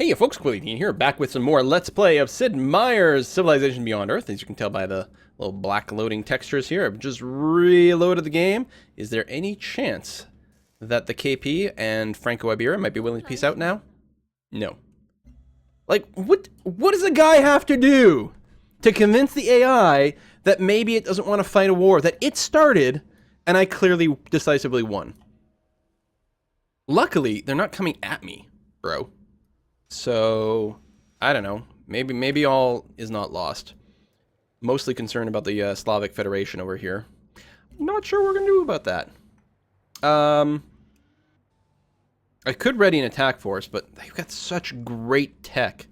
Hey folks, Quilly here, back with some more Let's Play of Sid Meier's Civilization Beyond Earth. As you can tell by the little black loading textures here, I've just reloaded the game. Is there any chance that the KP and franco-iberia might be willing to peace out now? No. Like, what does a guy have to do to convince the AI that maybe it doesn't want to fight a war that it started and I clearly decisively won? Luckily, they're not coming at me, bro. So, I don't know. Maybe all is not lost. Mostly concerned about the Slavic Federation over here. Not sure what we're going to do about that. I could ready an attack force, but they've got such great tech.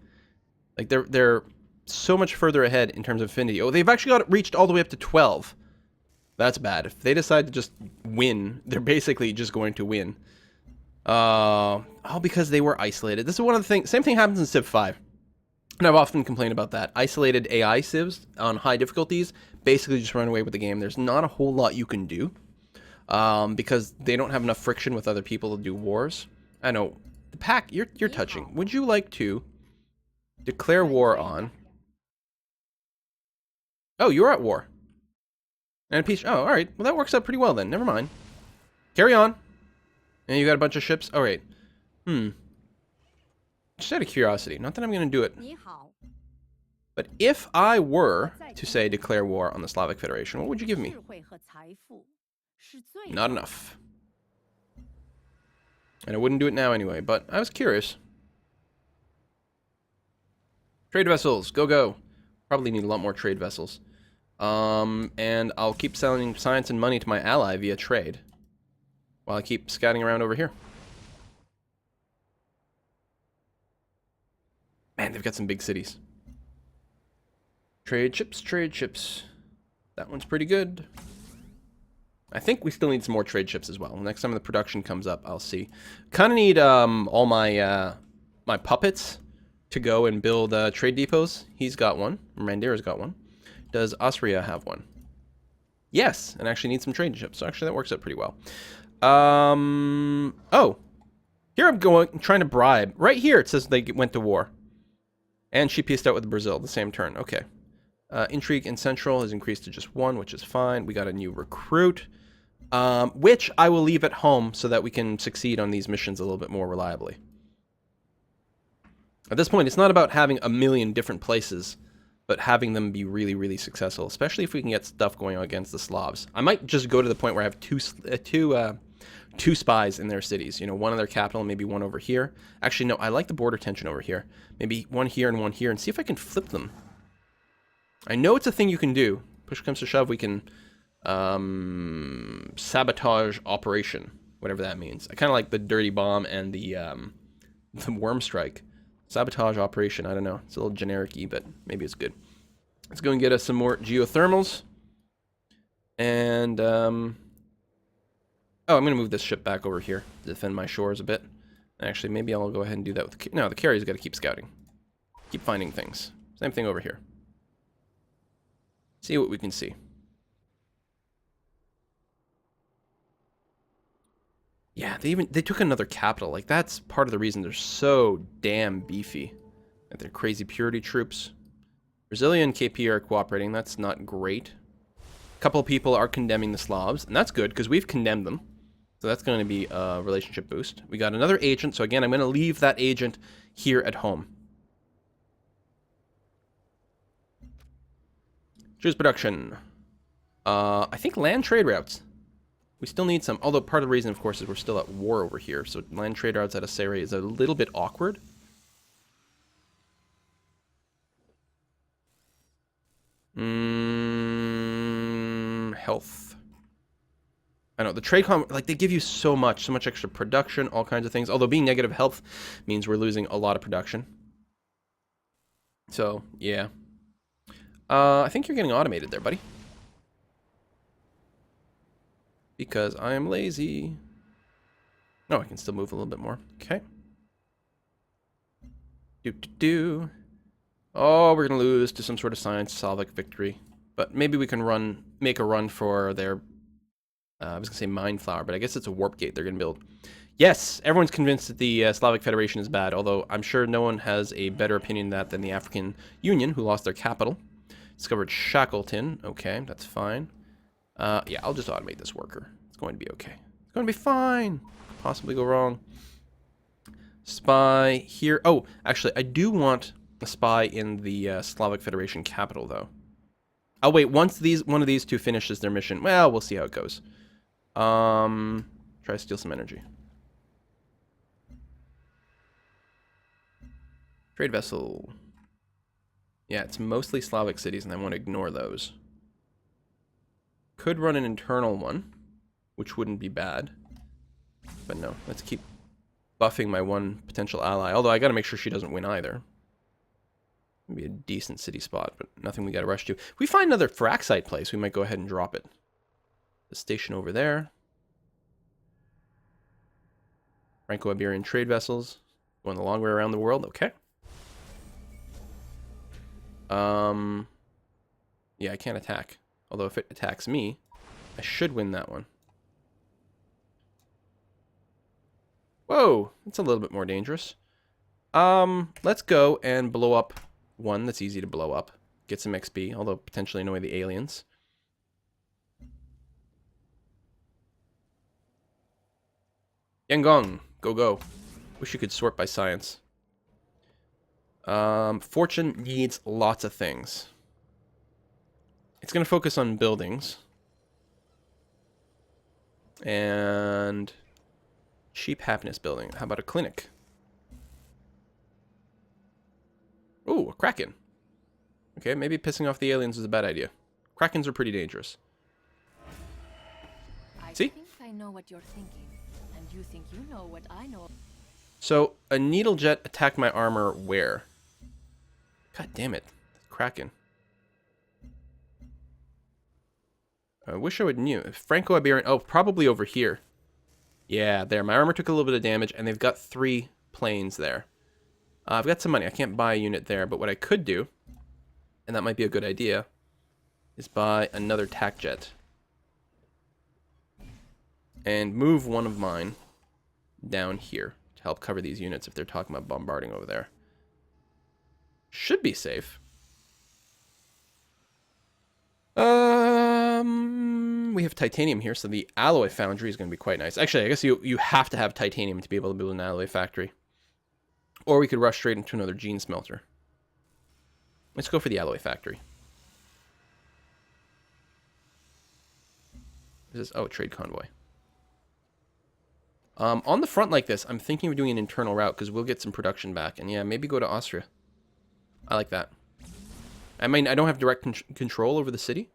Like, they're so much further ahead in terms of affinity. Oh, they've actually reached all the way up to 12. That's bad. If they decide to just win, they're basically just going to win. Oh, because they were isolated. This is one of the things. Same thing happens in Civ 5. And I've often complained about that. Isolated AI civs on high difficulties basically just run away with the game. There's not a whole lot you can do. Because they don't have enough friction with other people to do wars. I know. The pack, you're touching. Would you like to declare war on... Oh, you're at war. And a peace... Oh, alright. Well, that works out pretty well then. Never mind. Carry on. And you got a bunch of ships? Oh, wait. Just out of curiosity. Not that I'm going to do it. But if I were to, say, declare war on the Slavic Federation, what would you give me? Not enough. And I wouldn't do it now anyway, but I was curious. Trade vessels. Go, go. Probably need a lot more trade vessels. And I'll keep selling science and money to my ally via trade. While I keep scouting around over here. Man, they've got some big cities. Trade ships, trade ships. That one's pretty good. I think we still need some more trade ships as well. Next time the production comes up, I'll see. Kind of need all my my puppets to go and build trade depots. He's got one. Mandira's got one. Does Austria have one? Yes, and actually need some trade ships. So actually that works out pretty well. Oh, here I'm trying to bribe. Right here it says they went to war. And she peaced out with Brazil the same turn. Okay. Intrigue in Central has increased to just 1, which is fine. We got a new recruit, which I will leave at home so that we can succeed on these missions a little bit more reliably. At this point, it's not about having a million different places, but having them be really, really successful, especially if we can get stuff going on against the Slavs. I might just go to the point where I have two spies in their cities. You know, one in their capital, maybe one over here. Actually, no, I like the border tension over here. Maybe one here and see if I can flip them. I know it's a thing you can do. Push comes to shove, we can sabotage operation, whatever that means. I kind of like the dirty bomb and the worm strike. Sabotage operation, I don't know. It's a little generic-y, but maybe it's good. Let's go and get us some more geothermals. And, oh, I'm going to move this ship back over here to defend my shores a bit. Actually, maybe I'll go ahead and do that with... No, the carrier's got to keep scouting. Keep finding things. Same thing over here. See what we can see. Yeah, they took another capital. Like, that's part of the reason they're so damn beefy. And they're crazy purity troops. Brazilian KP are cooperating. That's not great. A couple of people are condemning the Slavs, and that's good because we've condemned them. So that's going to be a relationship boost. We got another agent, so again, I'm going to leave that agent here at home. Choose production. I think land trade routes. We still need some, although part of the reason, of course, is we're still at war over here, so land trade routes at Assyria is a little bit awkward. Health. I know, the trade like, they give you so much extra production, all kinds of things. Although being negative health means we're losing a lot of production. So, yeah. I think you're getting automated there, buddy. Because I am lazy. No, I can still move a little bit more. Okay. Oh, we're going to lose to some sort of science Slavic victory. But maybe we can make a run for their... I was going to say mine flower, but I guess it's a warp gate they're going to build. Yes, everyone's convinced that the Slavic Federation is bad, although I'm sure no one has a better opinion of that than the African Union, who lost their capital. Discovered Shackleton. Okay, that's fine. Yeah, I'll just automate this worker. It's going to be okay. It's going to be fine. Possibly go wrong. Spy here. Oh, actually, I do want a spy in the Slavic Federation capital, though. Oh, wait, once one of these two finishes their mission, well, we'll see how it goes. Try to steal some energy. Trade vessel. Yeah, it's mostly Slavic cities, and I want to ignore those. Could run an internal one, which wouldn't be bad. But no, let's keep buffing my one potential ally. Although I got to make sure she doesn't win either. Be a decent city spot, but nothing we got to rush to. If we find another fraxite place, we might go ahead and drop it. The station over there. Franco-Iberian trade vessels. Going the long way around the world. Okay. Yeah, I can't attack. Although if it attacks me, I should win that one. Whoa, that's a little bit more dangerous. Let's go and blow up one that's easy to blow up. Get some XP, although potentially annoy the aliens. Yangon, go go. Wish you could sort by science. Fortune needs lots of things. It's going to focus on buildings. And cheap happiness building. How about a clinic? Ooh, a kraken. Okay, maybe pissing off the aliens is a bad idea. Krakens are pretty dangerous. See? I think I know what you're thinking, and you think you know what I know. So, a needle jet attacked my armor where? God damn it. Kraken. I wish I would knew. Franco-Iberian... Oh, probably over here. Yeah, there. My armor took a little bit of damage, and they've got 3 planes there. I've got some money. I can't buy a unit there, but what I could do, and that might be a good idea, is buy another tac jet. And move one of mine down here to help cover these units if they're talking about bombarding over there. Should be safe. We have titanium here, so the alloy foundry is going to be quite nice. Actually, I guess you have to have titanium to be able to build an alloy factory. Or we could rush straight into another gene smelter. Let's go for the alloy factory. This is, oh, a trade convoy. On the front like this, I'm thinking of doing an internal route because we'll get some production back. And yeah, maybe go to Austria. I like that. I mean, I don't have direct control over the city,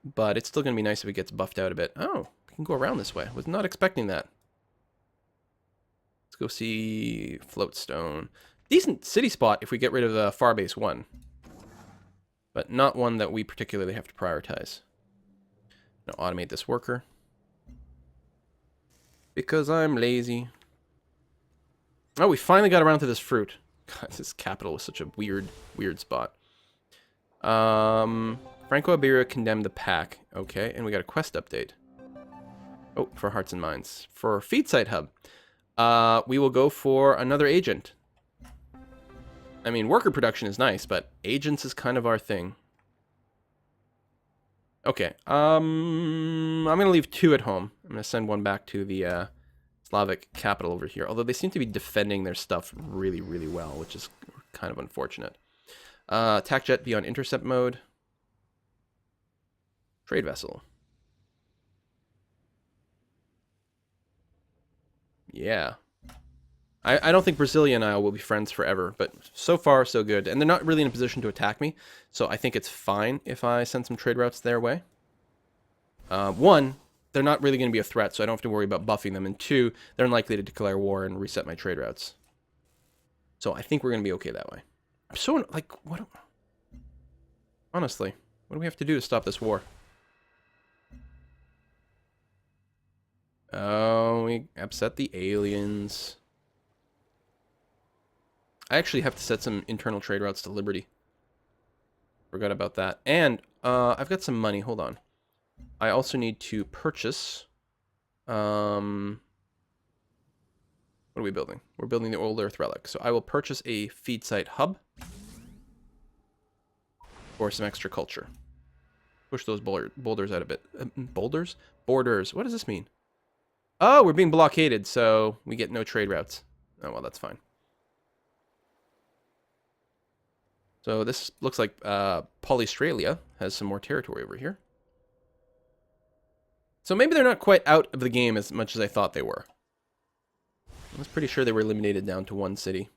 but it's still going to be nice if it gets buffed out a bit. Oh, we can go around this way. Was not expecting that. Let's go see Floatstone. Decent city spot if we get rid of the Farbase 1. But not one that we particularly have to prioritize. Now automate this worker. Because I'm lazy. Oh, we finally got around to this fruit. God, this capital was such a weird spot. Franco-Iberia condemned the pack. Okay, and we got a quest update. Oh, for Hearts and Minds. For Feed Site Hub. We will go for another agent. I mean, worker production is nice, but agents is kind of our thing. Okay, I'm going to leave 2 at home. I'm going to send one back to the Slavic capital over here. Although they seem to be defending their stuff really, really well, which is kind of unfortunate. Attack jet be on intercept mode. Trade vessel. Yeah. I don't think Brasilia and I will be friends forever, but so far, so good. And they're not really in a position to attack me, so I think it's fine if I send some trade routes their way. 1, they're not really going to be a threat, so I don't have to worry about buffing them. And 2, they're unlikely to declare war and reset my trade routes. So I think we're going to be okay that way. I'm so, like, what? Honestly, what do we have to do to stop this war? Oh, we upset the aliens. I actually have to set some internal trade routes to Liberty. Forgot about that. And I've got some money. Hold on. I also need to purchase What are we building? We're building the Old Earth Relic. So I will purchase a feed site hub for some extra culture. Push those boulders out a bit. Boulders? Borders. What does this mean? Oh, we're being blockaded, so we get no trade routes. Oh, well, that's fine. So this looks like Polystralia has some more territory over here. So maybe they're not quite out of the game as much as I thought they were. I was pretty sure they were eliminated down to one city.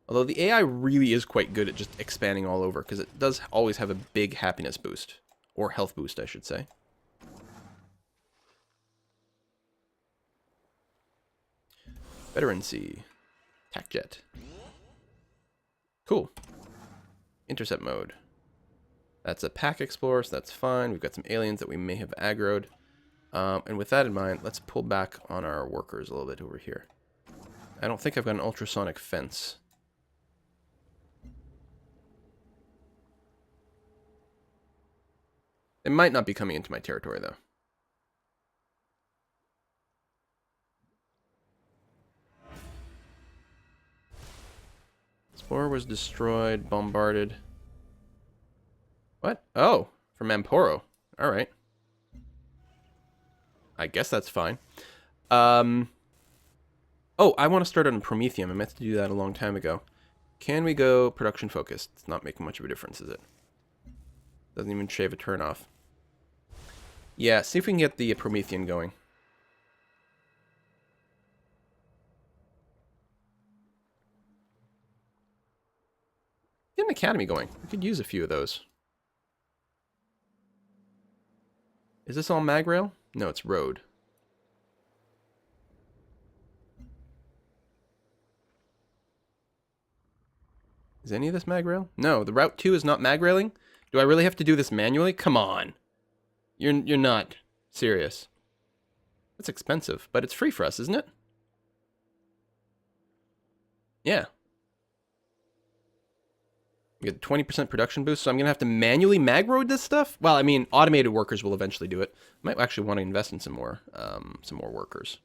Although the AI really is quite good at just expanding all over, because it does always have a big happiness boost. Or health boost, I should say. Veterancy. Tac jet. Cool. Intercept mode. That's a pack explorer, so that's fine. We've got some aliens that we may have aggroed. And with that in mind, let's pull back on our workers a little bit over here. I don't think I've got an ultrasonic fence. It might not be coming into my territory, though. Explorer was destroyed, bombarded. What? Oh, from Amporo. Alright. I guess that's fine. Oh, I want to start on Promethium. I meant to do that a long time ago. Can we go production focused? It's not making much of a difference, is it? Doesn't even shave a turn off. Yeah, see if we can get the Promethean going. Get an academy going. We could use a few of those. Is this all mag rail? No, it's road. Is any of this mag rail? No, the Route 2 is not mag railing? Do I really have to do this manually? Come on. You're not serious. It's expensive, but it's free for us, isn't it? Yeah. We get 20% production boost, so I'm going to have to manually mag road this stuff? Well, I mean, automated workers will eventually do it. I might actually want to invest in some more workers.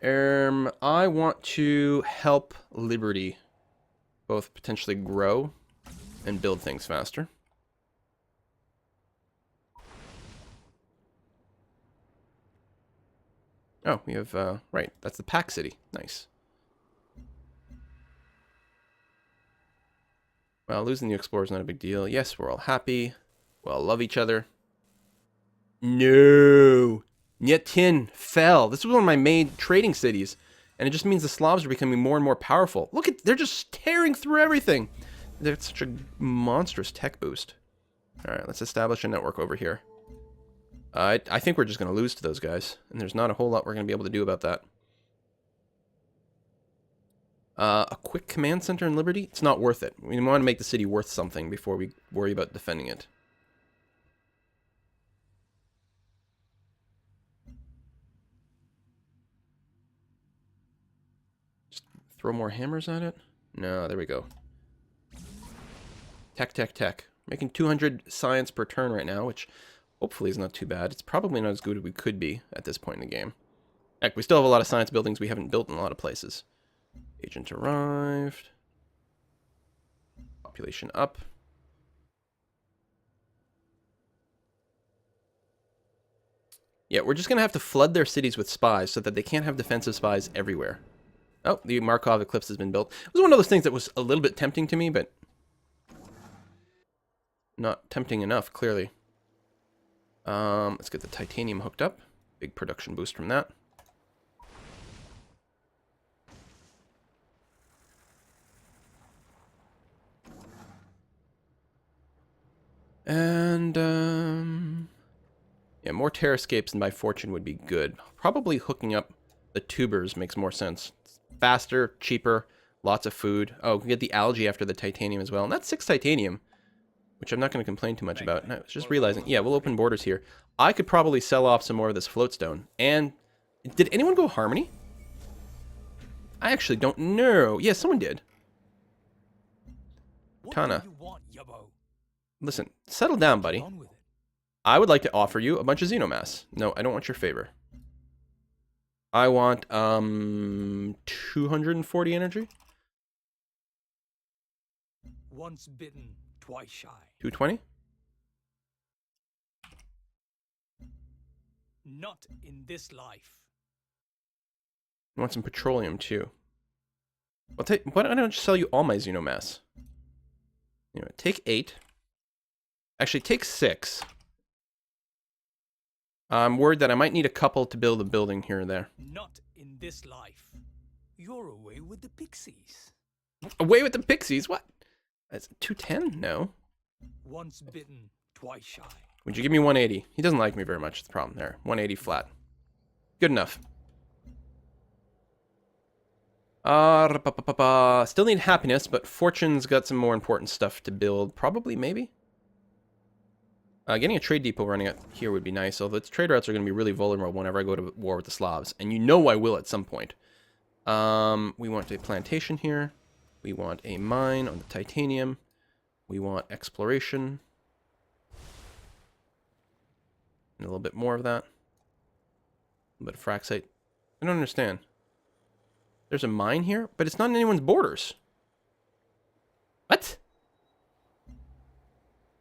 I want to help Liberty both potentially grow and build things faster. Oh, we have, right, that's the Pack City. Nice. Well, losing the Explorer is not a big deal. Yes, we're all happy. We all love each other. No! Nyetin fell. This was one of my main trading cities. And it just means the Slavs are becoming more and more powerful. Look at, they're just tearing through everything. They're such a monstrous tech boost. Alright, let's establish a network over here. I think we're just going to lose to those guys. And there's not a whole lot we're going to be able to do about that. A quick command center in Liberty? It's not worth it. We want to make the city worth something before we worry about defending it. Just throw more hammers at it? No, there we go. Tech, tech, tech. Making 200 science per turn right now, which hopefully is not too bad. It's probably not as good as we could be at this point in the game. Heck, we still have a lot of science buildings we haven't built in a lot of places. Agent arrived. Population up. Yeah, we're just going to have to flood their cities with spies so that they can't have defensive spies everywhere. Oh, the Markov Eclipse has been built. It was one of those things that was a little bit tempting to me, but not tempting enough, clearly. Let's get the titanium hooked up. Big production boost from that. And, yeah, more terrascapes by fortune would be good. Probably hooking up the tubers makes more sense. It's faster, cheaper, lots of food. Oh, we can get the algae after the titanium as well. And that's 6 titanium, which I'm not going to complain too much about. And I was just realizing, yeah, we'll open borders here. I could probably sell off some more of this floatstone. And did anyone go Harmony? I actually don't know. Yeah, someone did. Tana. Listen, settle down, buddy. I would like to offer you a bunch of xenomass. No, I don't want your favor. I want 240 energy. Once bitten, twice shy. 220. Not in this life. I want some petroleum too. I'll take. Why don't I just sell you all my xenomass? You know, take 8. Actually, take 6. I'm worried that I might need a couple to build a building here and there. Not in this life. You're away with the pixies. Away with the pixies? What? That's 210? No. Once bitten, twice shy. Would you give me 180? He doesn't like me very much. That's the problem there. 180 flat. Good enough. Still need happiness, but fortune's got some more important stuff to build. Probably, maybe? Getting a trade depot running out here would be nice, although its trade routes are going to be really vulnerable whenever I go to war with the Slavs. And you know I will at some point. We want a plantation here. We want a mine on the titanium. We want exploration. And a little bit more of that. A little bit of fraxite. I don't understand. There's a mine here, but it's not in anyone's borders. What?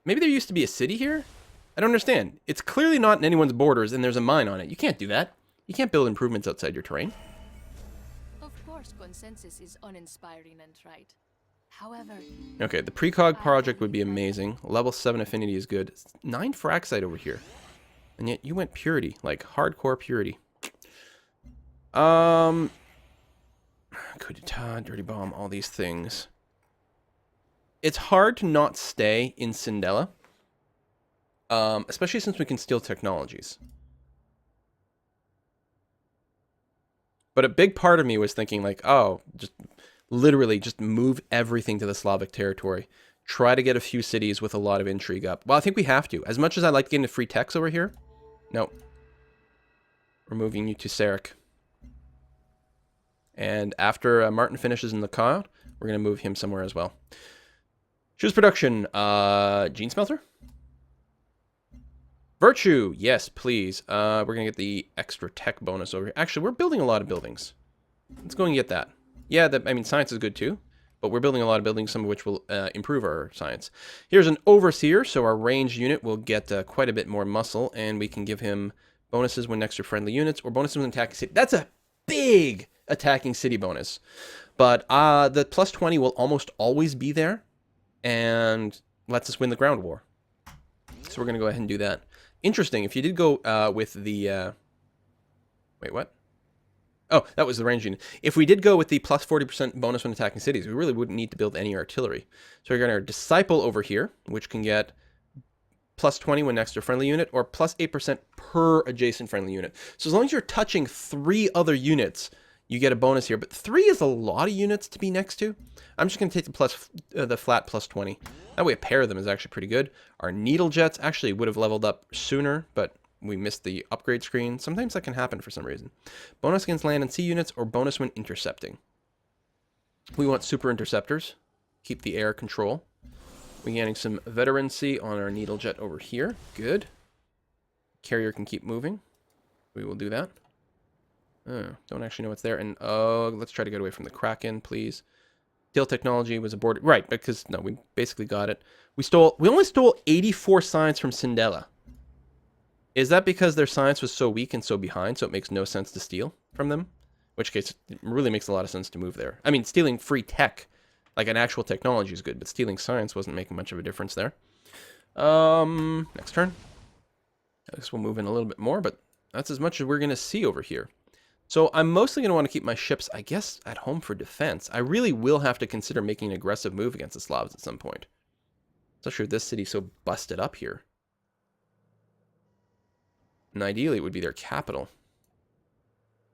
Maybe there used to be a city here? I don't understand. It's clearly not in anyone's borders and there's a mine on it. You can't do that. You can't build improvements outside your terrain. Of course, consensus is uninspiring and trite. However, Okay, the precog project would be amazing. Level 7 affinity is good. 9 fraxite over here. And yet you went purity, like hardcore purity. Coup d'etat, dirty bomb, all these things. It's hard to not stay in Sindela. Especially since we can steal technologies. But a big part of me was thinking like, oh, just literally just move everything to the Slavic territory. Try to get a few cities with a lot of intrigue up. Well, I think we have to. As much as I like getting the free techs over here. No. We're moving you to Sarek. And after Martin finishes in the cloud, we're going to move him somewhere as well. Shoes production. Gene smelter? Virtue. Yes, please. We're going to get the extra tech bonus over here. Actually, we're building a lot of buildings. Let's go and get that. Yeah, I mean, science is good too. But we're building a lot of buildings, some of which will improve our science. Here's an overseer, so our ranged unit will get quite a bit more muscle, and we can give him bonuses when next to friendly units, or bonuses when attacking city. That's a big attacking city bonus. But the plus 20 will almost always be there, and lets us win the ground war. So we're going to go ahead and do that. Interesting, if you did go with the... wait, what? Oh, that was the range unit. If we did go with the plus 40% bonus when attacking cities, we really wouldn't need to build any artillery. So we're going to disciple over here, which can get plus 20 when next to a friendly unit, or plus 8% per adjacent friendly unit. So as long as you're touching 3 other units, you get a bonus here. But 3 is a lot of units to be next to. I'm just going to take the flat plus 20. That way a pair of them is actually pretty good. Our needle jets actually would have leveled up sooner, but we missed the upgrade screen. Sometimes that can happen for some reason. Bonus against land and sea units, or bonus when intercepting. We want super interceptors. Keep the air control. We're getting some veterancy on our needle jet over here. Good. Carrier can keep moving. We will do that. Don't actually know what's there. And let's try to get away from the Kraken, please. Steel technology was aborted. Right, because no, we basically got it. We only stole 84 science from Sindela. Is that because their science was so weak and so behind, so it makes no sense to steal from them? In which case, it really makes a lot of sense to move there. I mean, stealing free tech, like an actual technology, is good, but stealing science wasn't making much of a difference there. Next turn. I guess we'll move in a little bit more, but that's as much as we're going to see over here. So I'm mostly going to want to keep my ships, I guess, at home for defense. I really will have to consider making an aggressive move against the Slavs at some point. Especially with this city so busted up here. And ideally, it would be their capital.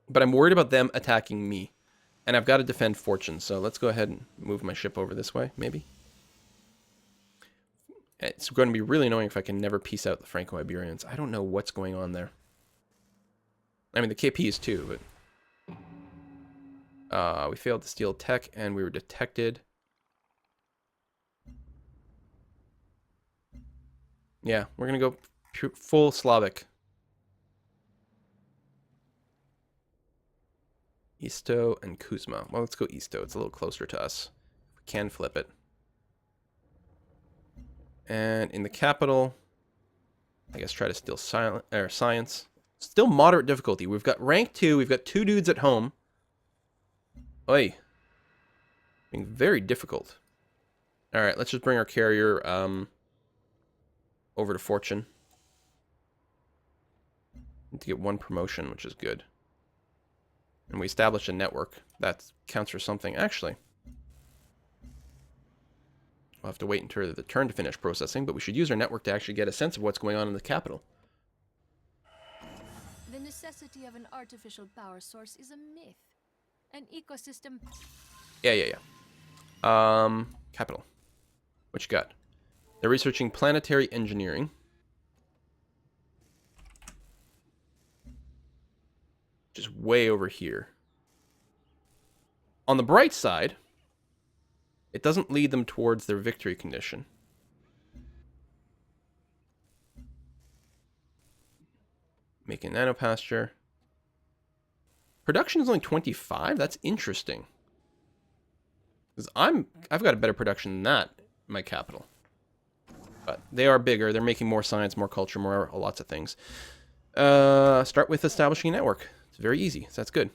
But I'm worried about them attacking me. And I've got to defend Fortune, so let's go ahead and move my ship over this way, maybe. It's going to be really annoying if I can never piece out the Franco-Iberians. I don't know what's going on there. I mean, the KPs too, but... we failed to steal tech, and we were detected. Yeah, we're going to go full Slavic. Isto and Kuzma. Well, let's go Isto. It's a little closer to us. We can flip it. And in the capital, I guess try to steal science. Still moderate difficulty. We've got rank 2. We've got 2 dudes at home. Oi. Being very difficult. Alright, let's just bring our carrier over to Fortune. Need to get 1 promotion, which is good. And we established a network. That counts for something. Actually, we'll have to wait until the turn to finish processing, but we should use our network to actually get a sense of what's going on in the capital. The necessity of an artificial power source is a myth. An ecosystem. Yeah. Capital. What you got? They're researching planetary engineering. Just way over here. On the bright side, it doesn't lead them towards their victory condition. Making nanopasture. Production is only 25? That's interesting. Because I've got a better production than that in my capital. But they are bigger. They're making more science, more culture, more lots of things. Start with establishing a network. It's very easy, so that's good.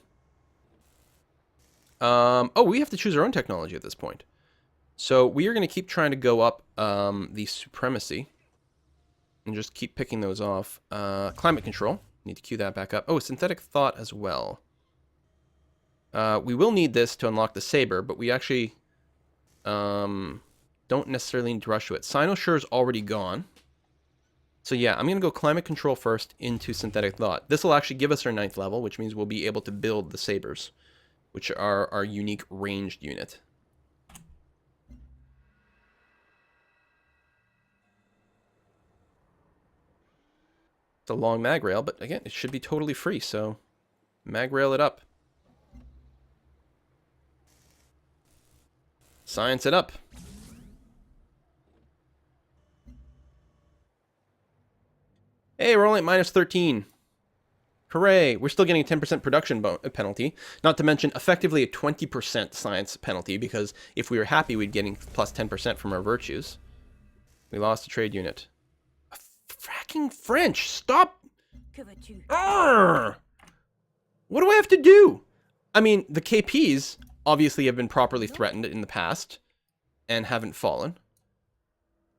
Oh, we have to choose our own technology at this point. So we are going to keep trying to go up the supremacy. And just keep picking those off. Climate control. Need to queue that back up. Oh, synthetic thought as well. We will need this to unlock the saber, but we actually don't necessarily need to rush to it. Sinosure already gone. So yeah, I'm going to go climate control first into synthetic thought. This will actually give us our 9th level, which means we'll be able to build the sabers, which are our unique ranged unit. It's a long mag rail, but again, it should be totally free, so mag rail it up. Science it up. Hey, we're only at minus 13. Hooray! We're still getting a 10% production penalty, not to mention effectively a 20% science penalty, because if we were happy, we'd getting plus 10% from our virtues. We lost a trade unit. Fracking French! Stop! Arrgh! What do I have to do? I mean, the KPs obviously have been properly threatened in the past and haven't fallen.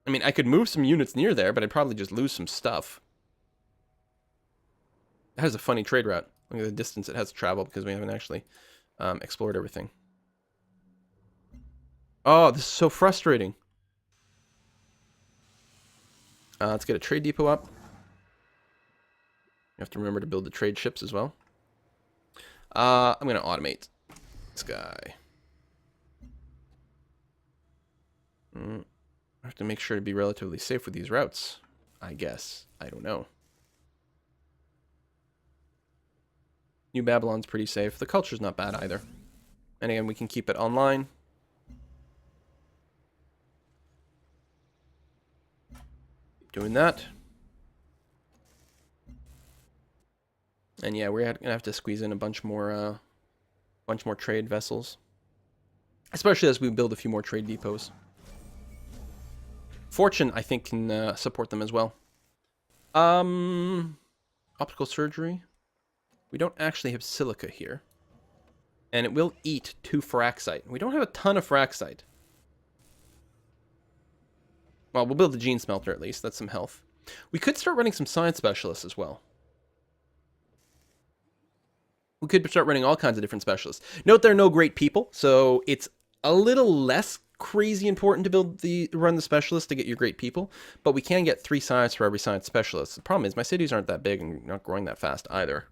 I mean, I could move some units near there, but I'd probably just lose some stuff. It has a funny trade route. Look at the distance it has to travel because we haven't actually explored everything. Oh, this is so frustrating. Let's get a trade depot up. You have to remember to build the trade ships as well. I'm going to automate this guy. I have to make sure to be relatively safe with these routes, I guess. I don't know. New Babylon's pretty safe. The culture's not bad either. And again, we can keep it online. Keep doing that. And yeah, we're gonna have to squeeze in a bunch more trade vessels, especially as we build a few more trade depots. Fortune, I think, can support them as well. Optical surgery. We don't actually have silica here, and it will eat 2 Faraxite. We don't have a ton of Faraxite. Well, we'll build the gene smelter at least. That's some health. We could start running some science specialists as well. We could start running all kinds of different specialists. Note they're no great people, so it's a little less crazy important to run the specialist to get your great people, but we can get 3 science for every science specialist. The problem is my cities aren't that big and not growing that fast either.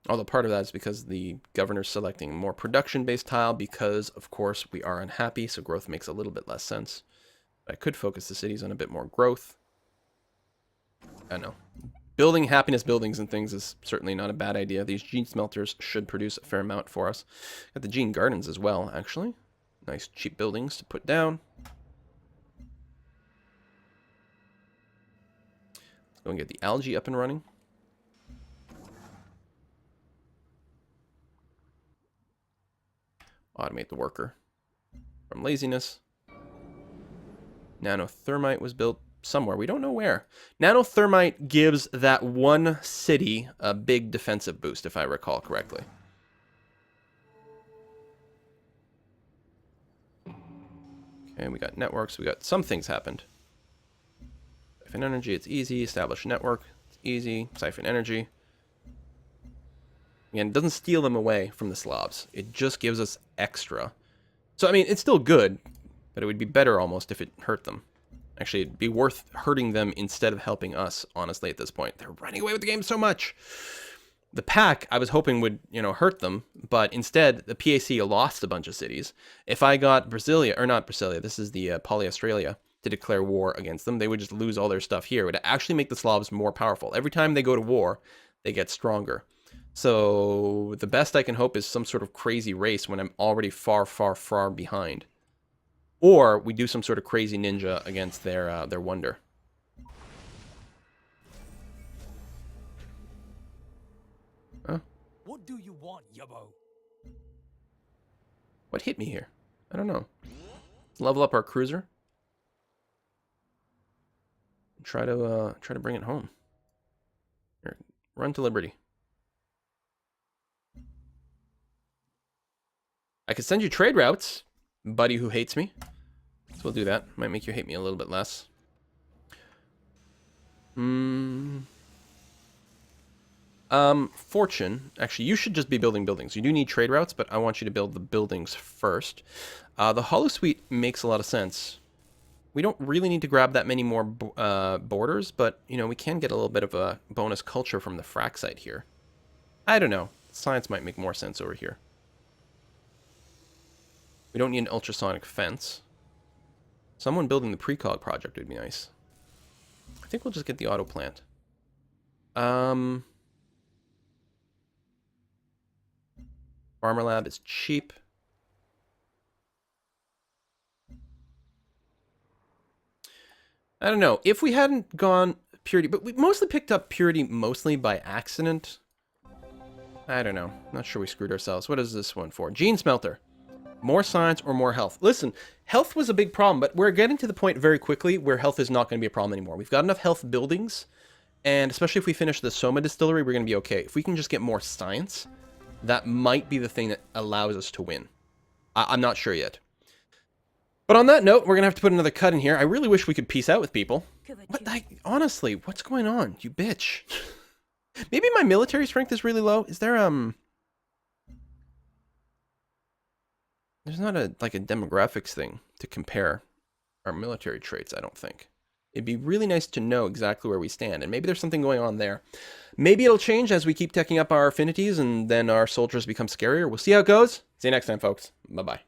Although part of that is because the governor's selecting more production-based tile because, of course, we are unhappy, so growth makes a little bit less sense. But I could focus the cities on a bit more growth. I don't know. Building happiness buildings and things is certainly not a bad idea. These gene smelters should produce a fair amount for us. Got the gene gardens as well, actually. Nice cheap buildings to put down. Let's go and get the algae up and running. Automate the worker. From laziness. Nanothermite was built somewhere. We don't know where. Nanothermite gives that one city a big defensive boost, if I recall correctly. Okay, we got networks. We got some things happened. Siphon energy, it's easy. Establish network, it's easy. Siphon energy. Again, it doesn't steal them away from the Slavs. It just gives us extra. So, I mean, it's still good, but it would be better almost if it hurt them. Actually, it'd be worth hurting them instead of helping us, honestly, at this point. They're running away with the game so much. The pack, I was hoping would, hurt them, but instead, the PAC lost a bunch of cities. If I got Brasilia, or not Brasilia, this is the Poly-Australia, to declare war against them, they would just lose all their stuff here. It would actually make the Slavs more powerful. Every time they go to war, they get stronger. So the best I can hope is some sort of crazy race when I'm already far, far, far behind. Or we do some sort of crazy ninja against their wonder. Huh? What do you want, Yubbo? What hit me here? I don't know. Let's level up our cruiser. Try to bring it home. Here, run to Liberty. I could send you trade routes, buddy who hates me. So we'll do that. Might make you hate me a little bit less. Fortune. Actually, you should just be building buildings. You do need trade routes, but I want you to build the buildings first. The Holosuite makes a lot of sense. We don't really need to grab that many more borders, but, we can get a little bit of a bonus culture from the frac site here. I don't know. Science might make more sense over here. We don't need an ultrasonic fence. Someone building the precog project would be nice. I think we'll just get the auto plant. Farmer lab is cheap. I don't know. If we hadn't gone purity, but we mostly picked up purity mostly by accident. I don't know. Not sure we screwed ourselves. What is this one for? Gene smelter. More science or more health? Listen, health was a big problem, but we're getting to the point very quickly where health is not going to be a problem anymore. We've got enough health buildings, and especially if we finish the Soma distillery, we're going to be okay. If we can just get more science, that might be the thing that allows us to win. I'm not sure yet. But on that note, we're going to have to put another cut in here. I really wish we could peace out with people. What, honestly, what's going on? You bitch. Maybe my military strength is really low. Is there, there's not a demographics thing to compare our military traits, I don't think. It'd be really nice to know exactly where we stand, and maybe there's something going on there. Maybe it'll change as we keep teching up our affinities, and then our soldiers become scarier. We'll see how it goes. See you next time, folks. Bye-bye.